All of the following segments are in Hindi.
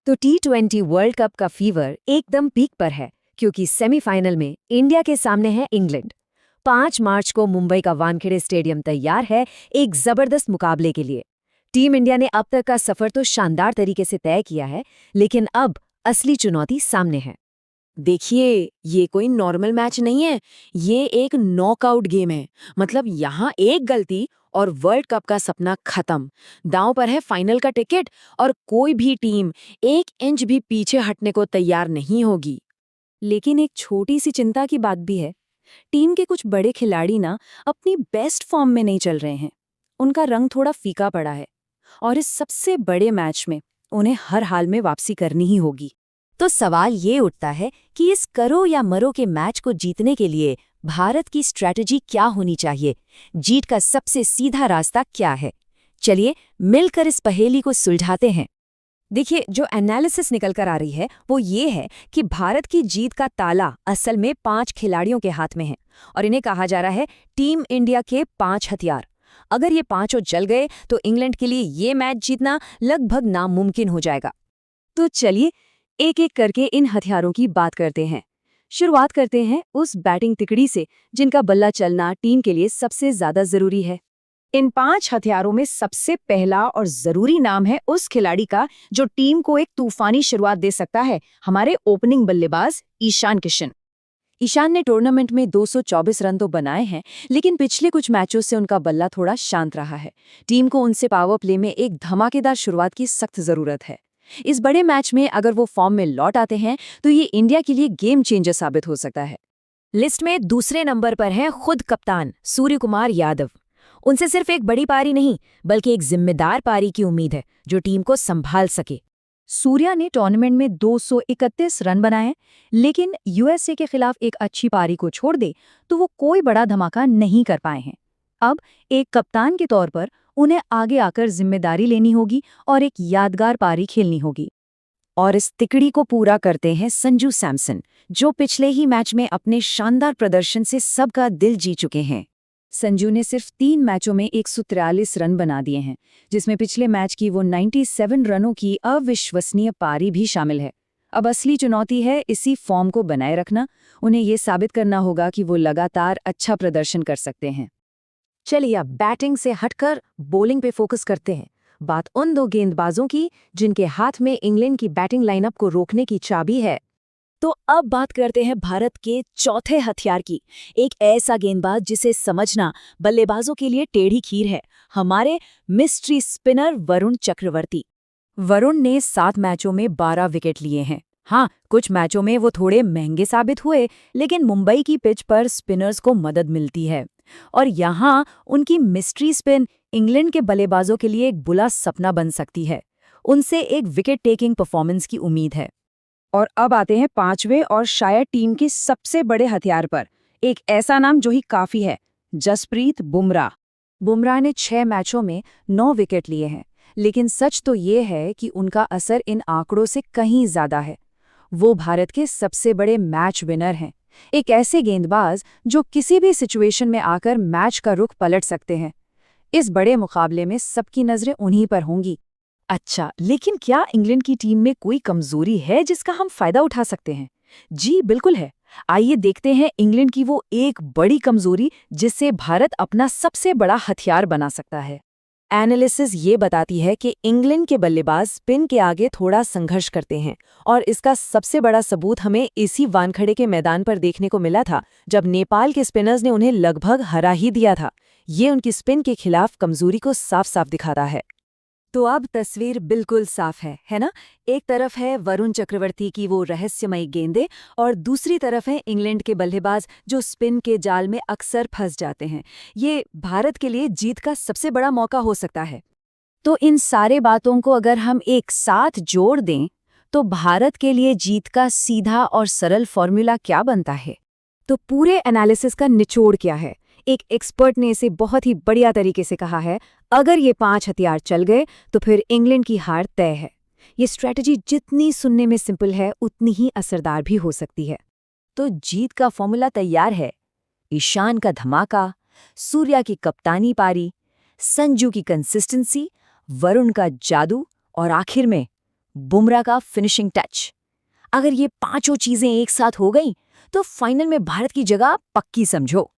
तो T20 वर्ल्ड कप का फीवर एकदम पीक पर है क्योंकि सेमीफाइनल में इंडिया के सामने है इंग्लैंड। 5 मार्च को मुंबई का वानखेड़े स्टेडियम तैयार है एक जबरदस्त मुकाबले के लिए। टीम इंडिया ने अब तक का सफर तो शानदार तरीके से तय किया है, लेकिन अब असली चुनौती सामने है। देखिए, ये कोई नॉर्मल मैच नहीं है, ये एक नॉकआउट गेम है। मतलब यहाँ एक गलती और वर्ल्ड कप का सपना खत्म। दांव पर है फाइनल का टिकट और कोई भी टीम 1 इंच भी पीछे हटने को तैयार नहीं होगी। लेकिन एक छोटी सी चिंता की बात भी है। टीम के कुछ बड़े खिलाड़ी ना अपनी बेस्ट फॉर्म में नहीं चल रहे हैं। उनका रंग थोड़ा फीका पड़ा है और इस सबसे बड़े मैच में उन्हें हर हाल में वापसी करनी ही होगी। तो सवाल ये उठता है कि इस करो या मरो के मैच को जीतने के लिए भारत की स्ट्रैटेजी क्या होनी चाहिए? जीत का सबसे सीधा रास्ता क्या है? चलिए मिलकर इस पहेली को सुलझाते हैं। देखिए, जो एनालिसिस निकल कर आ रही है वो ये है कि भारत की जीत का ताला असल में 5 खिलाड़ियों के हाथ में है और इन्हें कहा जा रहा है टीम इंडिया के 5 हथियार। अगर ये पांचों जल गए तो इंग्लैंड के लिए ये मैच जीतना लगभग नामुमकिन हो जाएगा। तो चलिए एक एक करके इन हथियारों की बात करते हैं। शुरुआत करते हैं उस बैटिंग तिकड़ी से जिनका बल्ला चलना टीम के लिए सबसे ज्यादा जरूरी है। इन 5 हथियारों में सबसे पहला और जरूरी नाम है उस खिलाड़ी का जो टीम को एक तूफानी शुरुआत दे सकता है, हमारे ओपनिंग बल्लेबाज ईशान किशन। ईशान ने टूर्नामेंट में 224 रन तो बनाए हैं, लेकिन पिछले कुछ मैचों से उनका बल्ला थोड़ा शांत रहा है। टीम को उनसे पावर प्ले में एक धमाकेदार शुरुआत की सख्त जरूरत है। इस बड़े मैच में अगर वो फॉर्म में लौट आते हैं तो ये इंडिया के लिए गेम चेंजर साबित हो सकता है। लिस्ट में दूसरे नंबर पर हैं खुद कप्तान सूर्य कुमार यादव। उनसे सिर्फ एक बड़ी पारी नहीं बल्कि एक जिम्मेदार पारी की उम्मीद है जो टीम को संभाल सके। सूर्या ने टूर्नामेंट में 231 रन बनाए, लेकिन यूएसए के खिलाफ एक अच्छी पारी को छोड़ दे तो वो कोई बड़ा धमाका नहीं कर पाए हैं। अब एक कप्तान के तौर पर उन्हें आगे आकर जिम्मेदारी लेनी होगी और एक यादगार पारी खेलनी होगी। और इस तिकड़ी को पूरा करते हैं संजू सैमसन, जो पिछले ही मैच में अपने शानदार प्रदर्शन से सबका दिल जीत चुके हैं। संजू ने सिर्फ 3 मैचों में 143 रन बना दिए हैं, जिसमें पिछले मैच की वो 97 रनों की अविश्वसनीय पारी भी शामिल है। अब असली चुनौती है इसी फॉर्म को बनाए रखना। उन्हें ये साबित करना होगा कि वो लगातार अच्छा प्रदर्शन कर सकते हैं। चलिए अब बैटिंग से हटकर बॉलिंग पे फोकस करते हैं। बात उन 2 गेंदबाजों की जिनके हाथ में इंग्लैंड की बैटिंग लाइनअप को रोकने की चाबी है। तो अब बात करते हैं भारत के चौथे हथियार की, एक ऐसा गेंदबाज जिसे समझना बल्लेबाजों के लिए टेढ़ी खीर है, हमारे मिस्ट्री स्पिनर वरुण चक्रवर्ती। वरुण ने 7 मैचों में 12 विकेट लिए हैं। हाँ, कुछ मैचों में वो थोड़े महंगे साबित हुए, लेकिन मुंबई की पिच पर स्पिनर्स को मदद मिलती है और यहाँ उनकी मिस्ट्री स्पिन इंग्लैंड के बल्लेबाजों के लिए एक बुरा सपना बन सकती है। उनसे एक विकेट टेकिंग परफॉर्मेंस की उम्मीद है। और अब आते हैं 5वें और शायद टीम के सबसे बड़े हथियार पर, एक ऐसा नाम जो ही काफी है, जसप्रीत बुमराह। बुमराह ने 6 मैचों में 9 विकेट लिए हैं, लेकिन सच तो ये है कि उनका असर इन आंकड़ों से कहीं ज्यादा है। वो भारत के सबसे बड़े मैच विनर हैं, एक ऐसे गेंदबाज जो किसी भी सिचुएशन में आकर मैच का रुख पलट सकते हैं। इस बड़े मुकाबले में सबकी नजरें उन्हीं पर होंगी। अच्छा, लेकिन क्या इंग्लैंड की टीम में कोई कमजोरी है जिसका हम फायदा उठा सकते हैं? जी बिल्कुल है। आइए देखते हैं इंग्लैंड की वो एक बड़ी कमजोरी जिससे भारत अपना सबसे बड़ा हथियार बना सकता है। एनालिसिस ये बताती है कि इंग्लैंड के बल्लेबाज स्पिन के आगे थोड़ा संघर्ष करते हैं और इसका सबसे बड़ा सबूत हमें इसी वानखेड़े के मैदान पर देखने को मिला था जब नेपाल के स्पिनर्स ने उन्हें लगभग हरा ही दिया था। ये उनकी स्पिन के खिलाफ कमजोरी को साफ साफ दिखाता है। तो अब तस्वीर बिल्कुल साफ है ना? एक तरफ है वरुण चक्रवर्ती की वो रहस्यमयी गेंदें और दूसरी तरफ है इंग्लैंड के बल्लेबाज जो स्पिन के जाल में अक्सर फंस जाते हैं। ये भारत के लिए जीत का सबसे बड़ा मौका हो सकता है। तो इन सारे बातों को अगर हम एक साथ जोड़ दें तो भारत के लिए जीत का सीधा और सरल फॉर्मूला क्या बनता है? तो पूरे एनालिसिस का निचोड़ क्या है? एक एक्सपर्ट ने इसे बहुत ही बढ़िया तरीके से कहा है, अगर ये 5 हथियार चल गए तो फिर इंग्लैंड की हार तय है। ये स्ट्रैटेजी जितनी सुनने में सिंपल है उतनी ही असरदार भी हो सकती है। तो जीत का फॉर्मूला तैयार है। ईशान का धमाका, सूर्या की कप्तानी पारी, संजू की कंसिस्टेंसी, वरुण का जादू और आखिर में बुमराह का फिनिशिंग टच। अगर ये पांचों चीजें एक साथ हो गई तो फाइनल में भारत की जगह पक्की समझो।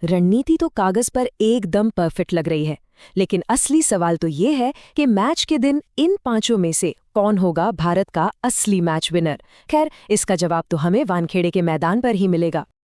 रणनीति तो कागज पर एकदम परफेक्ट लग रही है, लेकिन असली सवाल तो ये है कि मैच के दिन इन पांचों में से कौन होगा भारत का असली मैच विनर। खैर, इसका जवाब तो हमें वानखेड़े के मैदान पर ही मिलेगा।